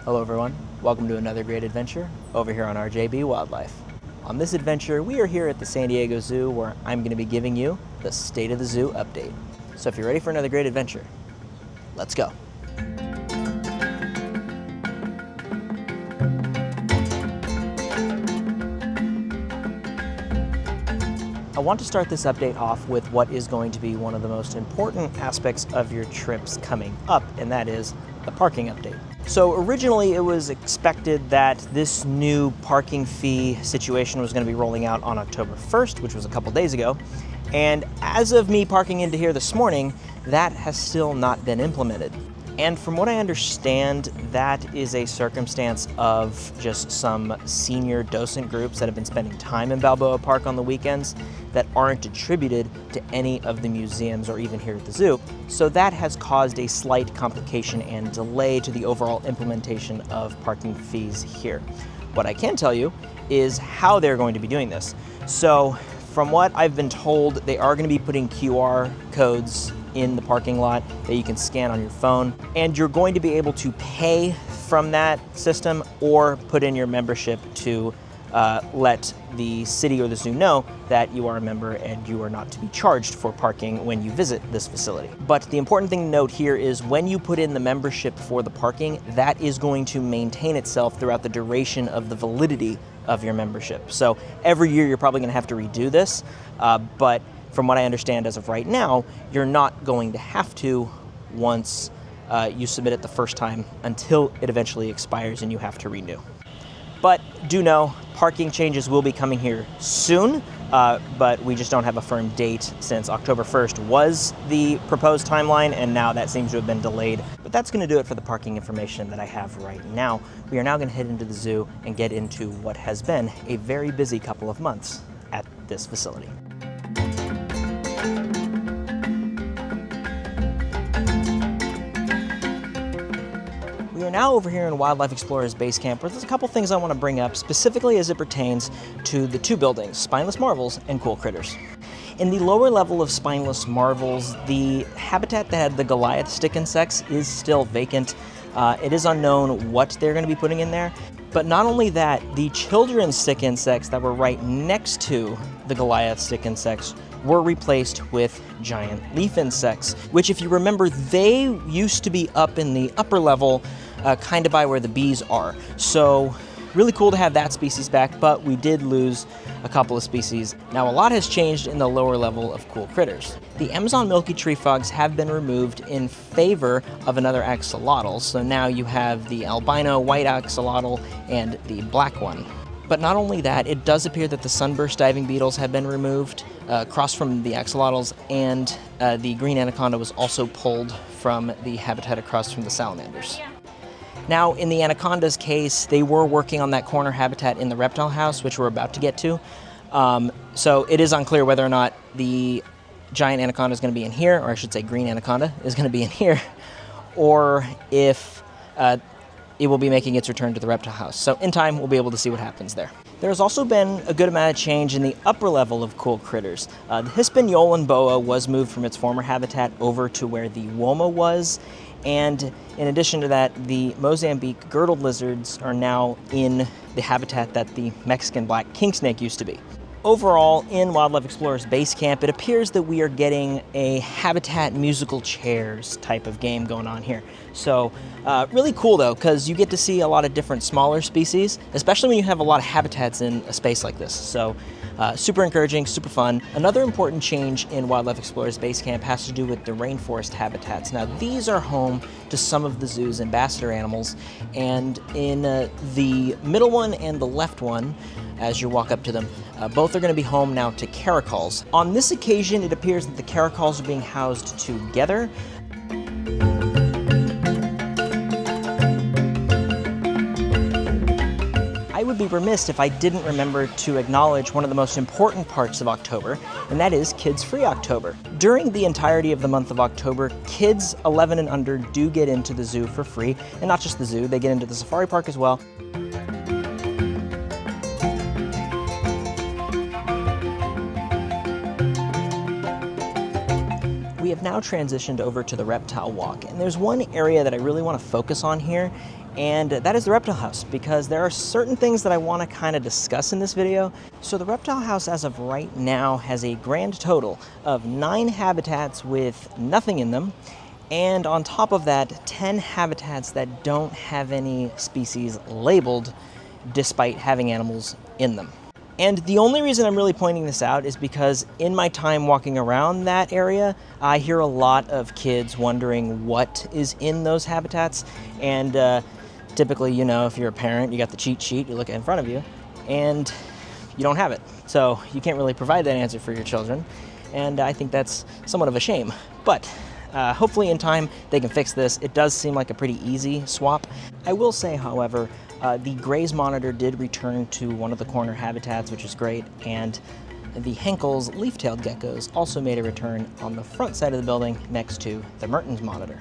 Hello everyone, welcome to another great adventure over here on RJB Wildlife. On this adventure, we are here at the San Diego Zoo where I'm going to be giving you the State of the Zoo update. So if you're ready for another great adventure, let's go. I want to start this update off with what is going to be one of the most important aspects of your trips coming up, and that is the parking update. So originally it was expected that this new parking fee situation was going to be rolling out on October 1st, which was a couple days ago. And as of me parking into here this morning, that has still not been implemented. And from what I understand, that is a circumstance of just some senior docent groups that have been spending time in Balboa Park on the weekends that aren't attributed to any of the museums or even here at the zoo. So that has caused a slight complication and delay to the overall implementation of parking fees here. What I can tell you is how they're going to be doing this. So from what I've been told, they are going to be putting QR codes in the parking lot that you can scan on your phone, and you're going to be able to pay from that system or put in your membership to let the city or the zoo know that you are a member and you are not to be charged for parking when you visit this facility. But the important thing to note here is when you put in the membership for the parking, that is going to maintain itself throughout the duration of the validity of your membership. So every year you're probably going to have to redo this, but from what I understand as of right now, you're not going to have to once you submit it the first time until it eventually expires and you have to renew. But do know, parking changes will be coming here soon, but we just don't have a firm date since October 1st was the proposed timeline, and now that seems to have been delayed. But that's going to do it for the parking information that I have right now. We are now going to head into the zoo and get into what has been a very busy couple of months at this facility. We are now over here in Wildlife Explorers Basecamp, where there's a couple things I want to bring up, specifically as it pertains to the two buildings, Spineless Marvels and Cool Critters. In the lower level of Spineless Marvels, the habitat that had the Goliath stick insects is still vacant. It is unknown what they're going to be putting in there. But not only that, the children's stick insects that were right next to the Goliath stick insects were replaced with giant leaf insects, which, if you remember, they used to be up in the upper level, kind of by where the bees are. So really cool to have that species back, but we did lose a couple of species. Now a lot has changed in the lower level of Cool Critters. The Amazon milky tree frogs have been removed in favor of another axolotl, so now you have the albino white axolotl and the black one. But not only that, it does appear that the sunburst diving beetles have been removed across from the axolotls, and the green anaconda was also pulled from the habitat across from the salamanders. Now, in the anaconda's case, they were working on that corner habitat in the reptile house, which we're about to get to. So it is unclear whether or not the giant anaconda is going to be in here, or I should say green anaconda is going to be in here, or if it will be making its return to the reptile house. So in time, we'll be able to see what happens there. There's also been a good amount of change in the upper level of Cool Critters. The Hispaniolan boa was moved from its former habitat over to where the Woma was, and in addition to that, the Mozambique girdled lizards are now in the habitat that the Mexican black king snake used to be. Overall, in Wildlife Explorers Basecamp, it appears that we are getting a habitat musical chairs type of game going on here. So really cool though, because you get to see a lot of different smaller species, especially when you have a lot of habitats in a space like this. So super encouraging, super fun. Another important change in Wildlife Explorers Basecamp has to do with the rainforest habitats. Now these are home to some of the zoo's ambassador animals, and in the middle one and the left one, as you walk up to them, both are going to be home now to caracals. On this occasion, it appears that the caracals are being housed together. I would be remiss if I didn't remember to acknowledge one of the most important parts of October, and that is Kids Free October. During the entirety of the month of October, kids 11 and under do get into the zoo for free, and not just the zoo, they get into the safari park as well. We have now transitioned over to the Reptile Walk, and there's one area that I really want to focus on here, and that is the reptile house, because there are certain things that I want to kind of discuss in this video. So the reptile house as of right now has a grand total of 9 habitats with nothing in them, and on top of that 10 habitats that don't have any species labeled despite having animals in them. And the only reason I'm really pointing this out is because in my time walking around that area, I hear a lot of kids wondering what is in those habitats. And typically, you know, if you're a parent, you got the cheat sheet, you look in front of you, and you don't have it. So you can't really provide that answer for your children. And I think that's somewhat of a shame. But hopefully in time they can fix this. It does seem like a pretty easy swap. I will say, however, the Gray's monitor did return to one of the corner habitats, which is great, and the Henkel's leaf-tailed geckos also made a return on the front side of the building next to the Mertens monitor.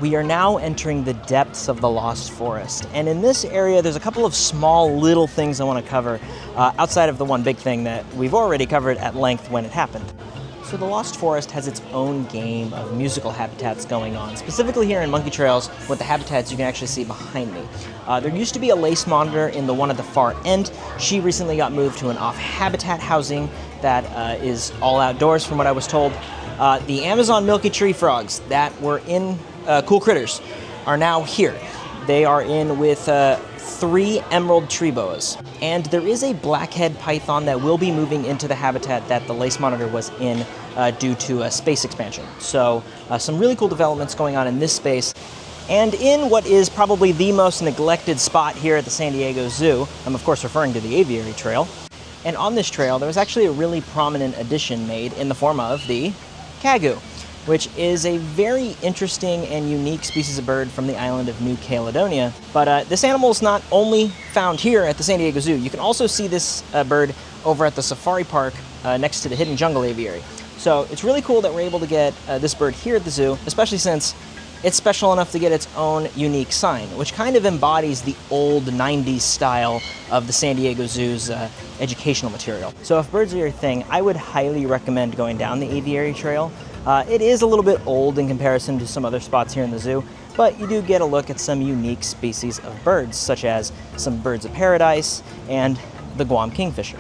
We are now entering the depths of the Lost Forest, and in this area there's a couple of small little things I want to cover outside of the one big thing that we've already covered at length when it happened. So the Lost Forest has its own game of musical habitats going on, specifically here in Monkey Trails with the habitats you can actually see behind me. There used to be a lace monitor in the one at the far end. She recently got moved to an off-habitat housing that is all outdoors from what I was told. The Amazon milky tree frogs that were in Cool Critters are now here. They are in with 3 emerald tree boas. And there is a blackhead python that will be moving into the habitat that the lace monitor was in due to a space expansion. So some really cool developments going on in this space. And in what is probably the most neglected spot here at the San Diego Zoo, I'm of course referring to the aviary trail. And on this trail, there was actually a really prominent addition made in the form of the Kagu, which is a very interesting and unique species of bird from the island of New Caledonia. But this animal is not only found here at the San Diego Zoo. You can also see this bird over at the safari park next to the Hidden Jungle Aviary. So it's really cool that we're able to get this bird here at the zoo, especially since it's special enough to get its own unique sign, which kind of embodies the old 90s style of the San Diego Zoo's educational material. So if birds are your thing, I would highly recommend going down the aviary trail. It is a little bit old in comparison to some other spots here in the zoo, but you do get a look at some unique species of birds, such as some birds of paradise and the Guam kingfisher.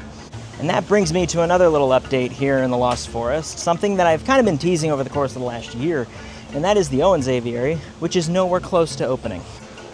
And that brings me to another little update here in the Lost Forest, something that I've kind of been teasing over the course of the last year, and that is the Owens Aviary, which is nowhere close to opening.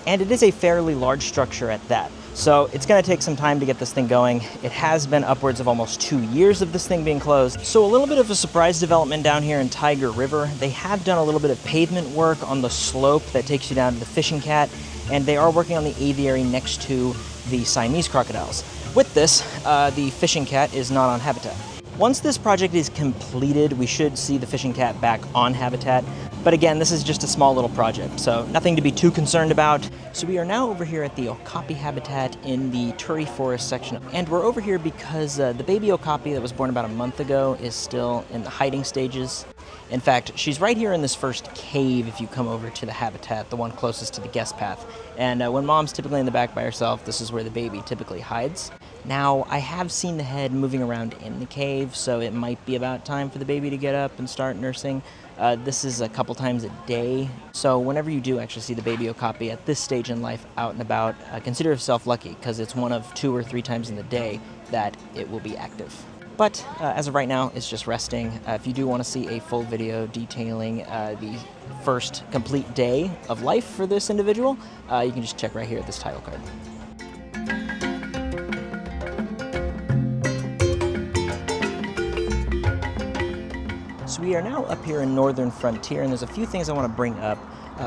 And it is a fairly large structure at that. So it's going to take some time to get this thing going. It has been upwards of almost 2 years of this thing being closed. So a little bit of a surprise development down here in Tiger River. They have done a little bit of pavement work on the slope that takes you down to the Fishing Cat, and they are working on the aviary next to the Siamese crocodiles. With this, the Fishing Cat is not on habitat. Once this project is completed, we should see the Fishing Cat back on habitat. But again, this is just a small little project, so nothing to be too concerned about. So we are now over here at the okapi habitat in the Turi Forest section. And we're over here because the baby okapi that was born about a month ago is still in the hiding stages. In fact, she's right here in this first cave if you come over to the habitat, the one closest to the guest path. And when mom's typically in the back by herself, this is where the baby typically hides. Now, I have seen the head moving around in the cave, so it might be about time for the baby to get up and start nursing. This is a couple times a day, so whenever you do actually see the baby okapi at this stage in life out and about, consider yourself lucky, because it's one of 2 or 3 times in the day that it will be active. But as of right now, it's just resting. If you do want to see a full video detailing the first complete day of life for this individual, you can just check right here at this title card. So we are now up here in Northern Frontier, and there's a few things I want to bring up.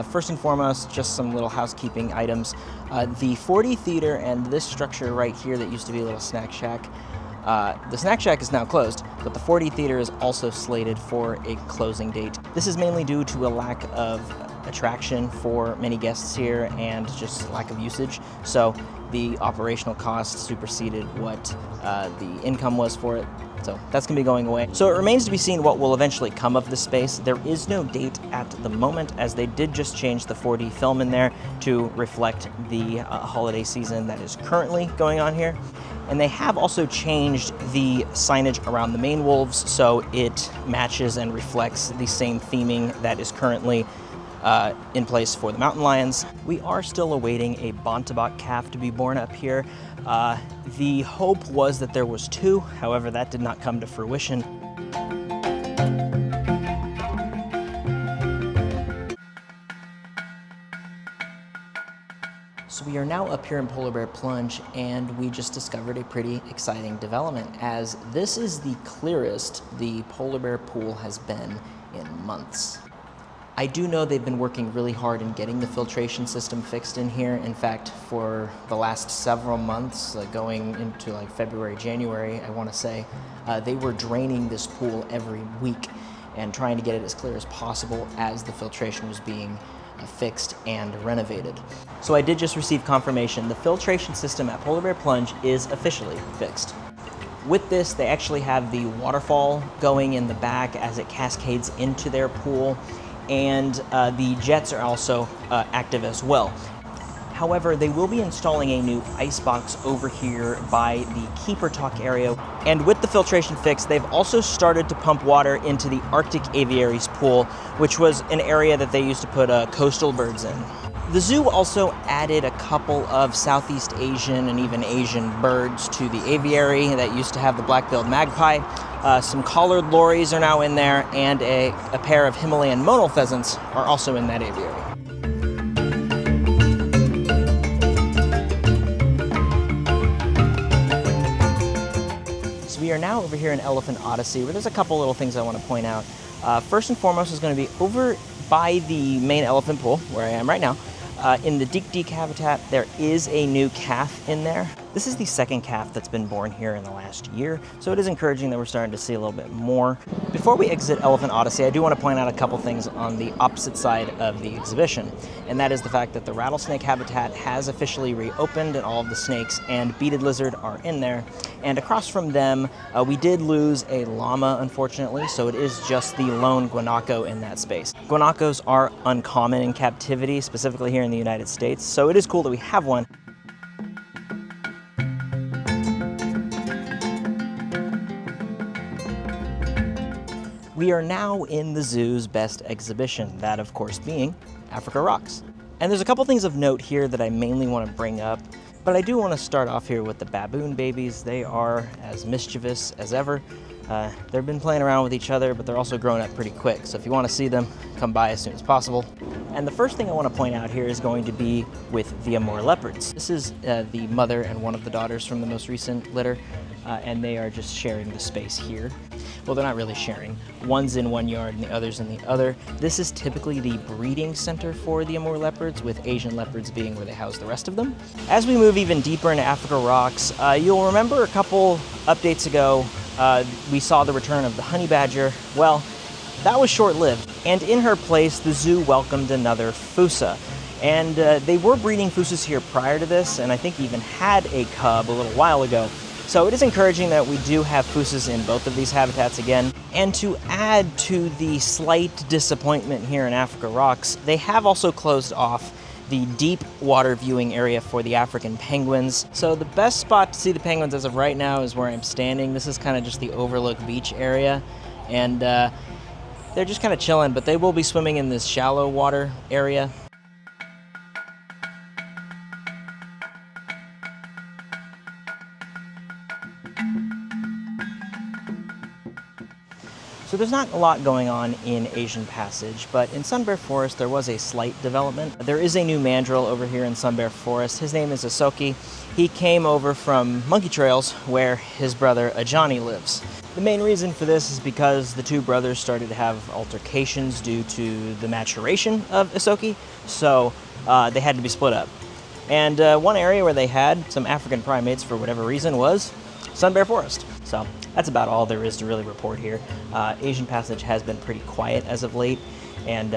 First and foremost, just some little housekeeping items. The 4D Theater and this structure right here that used to be a little snack shack, the snack shack is now closed, but the 4D Theater is also slated for a closing date. This is mainly due to a lack of attraction for many guests here and just lack of usage. So the operational cost superseded what the income was for it. So that's going to be going away. So it remains to be seen what will eventually come of this space. There is no date at the moment, as they did just change the 4D film in there to reflect the holiday season that is currently going on here. And they have also changed the signage around the main wolves so it matches and reflects the same theming that is currently in place for the mountain lions. We are still awaiting a Bontebok calf to be born up here. The hope was that there was 2, however, that did not come to fruition. So we are now up here in Polar Bear Plunge, and we just discovered a pretty exciting development, as this is the clearest the polar bear pool has been in months. I do know they've been working really hard in getting the filtration system fixed in here. In fact, for the last several months, going into like February, January, I want to say, they were draining this pool every week and trying to get it as clear as possible as the filtration was being fixed and renovated. So I did just receive confirmation. The filtration system at Polar Bear Plunge is officially fixed. With this, they actually have the waterfall going in the back as it cascades into their pool, and the jets are also active as well. However, they will be installing a new ice box over here by the Keeper Talk area. And with the filtration fix, they've also started to pump water into the Arctic aviaries pool, which was an area that they used to put coastal birds in. The zoo also added a couple of Southeast Asian and even Asian birds to the aviary that used to have the black-billed magpie. Some collared lories are now in there, and a pair of Himalayan monal pheasants are also in that aviary. So we are now over here in Elephant Odyssey, where there's a couple little things I want to point out. First and foremost is going to be over by the main elephant pool, where I am right now. In the Dik habitat, there is a new calf in there. This is the second calf that's been born here in the last year, so it is encouraging that we're starting to see a little bit more. Before we exit Elephant Odyssey, I do want to point out a couple things on the opposite side of the exhibition, and that is the fact that the rattlesnake habitat has officially reopened and all of the snakes and beaded lizard are in there. And across from them, we did lose a llama, unfortunately, so it is just the lone guanaco in that space. Guanacos are uncommon in captivity, specifically here in the United States, so it is cool that we have one. We are now in the zoo's best exhibition, that of course being Africa Rocks. And there's a couple things of note here that I mainly want to bring up, but I do want to start off here with the baboon babies. They are as mischievous as ever. They've been playing around with each other, but they're also growing up pretty quick. So if you want to see them, come by as soon as possible. And the first thing I want to point out here is going to be with the Amur leopards. This is the mother and one of the daughters from the most recent litter, and they are just sharing the space here. Well, they're not really sharing. One's in one yard and the other's in the other. This is typically the breeding center for the Amur leopards, with Asian leopards being where they house the rest of them. As we move even deeper into Africa Rocks, you'll remember a couple updates ago, we saw the return of the honey badger. Well, that was short-lived, and in her place, the zoo welcomed another fossa. And they were breeding fossas here prior to this, and I think even had a cub a little while ago. So it is encouraging that we do have fossas in both of these habitats again. And to add to the slight disappointment here in Africa Rocks, they have also closed off the deep water viewing area for the African penguins. So the best spot to see the penguins as of right now is where I'm standing. This is kind of just the overlook beach area, and they're just kind of chilling, but they will be swimming in this shallow water area. So there's not a lot going on in Asian Passage, but in Sun Bear Forest there was a slight development. There is a new mandrill over here in Sun Bear Forest. His name is Asoki. He came over from Monkey Trails, where his brother Ajani lives. The main reason for this is because the two brothers started to have altercations due to the maturation of Asoki, so they had to be split up. And one area where they had some African primates for whatever reason was Sun Bear Forest. So that's about all there is to really report here. Asian Passage has been pretty quiet as of late, and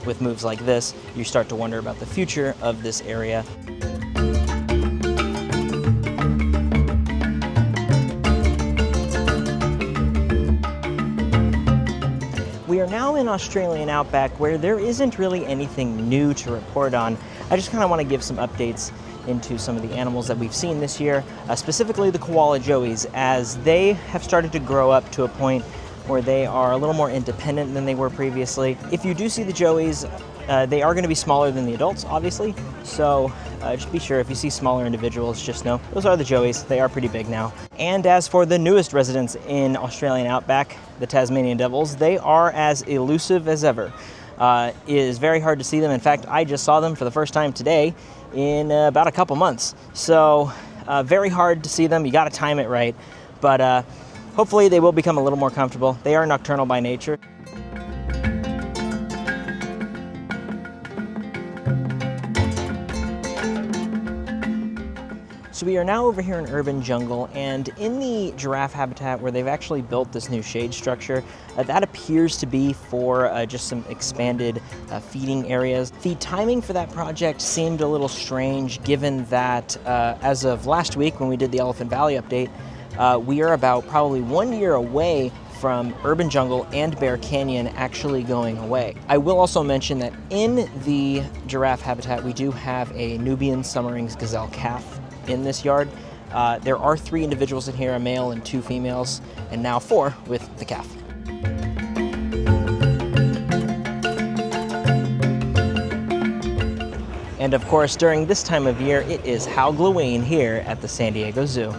with moves like this, you start to wonder about the future of this area. We are now in Australian Outback, where there isn't really anything new to report on. I just kind of want to give some updates into some of the animals that we've seen this year, specifically the koala joeys, as they have started to grow up to a point where they are a little more independent than they were previously. If you do see the joeys, they are going to be smaller than the adults, obviously, so just be sure if you see smaller individuals, just know those are the joeys. They are pretty big now. And as for the newest residents in Australian Outback, the Tasmanian devils, they are as elusive as ever. It is very hard to see them. In fact, I just saw them for the first time today in about a couple months. So very hard to see them. You got to time it right, but hopefully they will become a little more comfortable. They are nocturnal by nature. So we are now over here in Urban Jungle, and in the giraffe habitat where they've actually built this new shade structure, that appears to be for just some expanded feeding areas. The timing for that project seemed a little strange, given that as of last week when we did the Elephant Valley update, we are about probably 1 year away from Urban Jungle and Bear Canyon actually going away. I will also mention that in the giraffe habitat, we do have a Nubian Summerings gazelle calf in this yard. There are 3 individuals in here, a male and 2 females, and now 4 with the calf. And of course, during this time of year, it is HalGLOWeen here at the San Diego Zoo.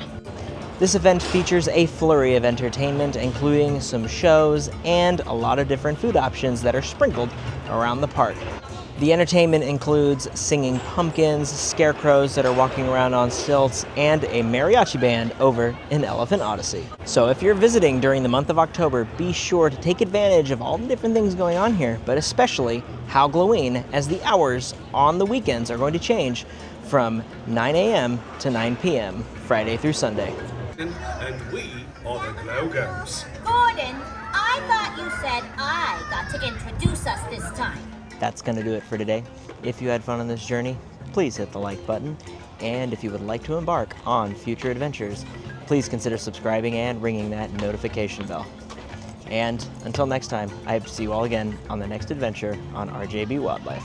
This event features a flurry of entertainment, including some shows and a lot of different food options that are sprinkled around the park. The entertainment includes singing pumpkins, scarecrows that are walking around on stilts, and a mariachi band over in Elephant Odyssey. So if you're visiting during the month of October, be sure to take advantage of all the different things going on here, but especially HalGLOWeen, as the hours on the weekends are going to change from 9 a.m. to 9 p.m. Friday through Sunday. And we are the Glow Girls. Gordon, I thought you said I got to introduce us this time. That's going to do it for today. If you had fun on this journey, please hit the like button. And if you would like to embark on future adventures, please consider subscribing and ringing that notification bell. And until next time, I hope to see you all again on the next adventure on RJB Wildlife.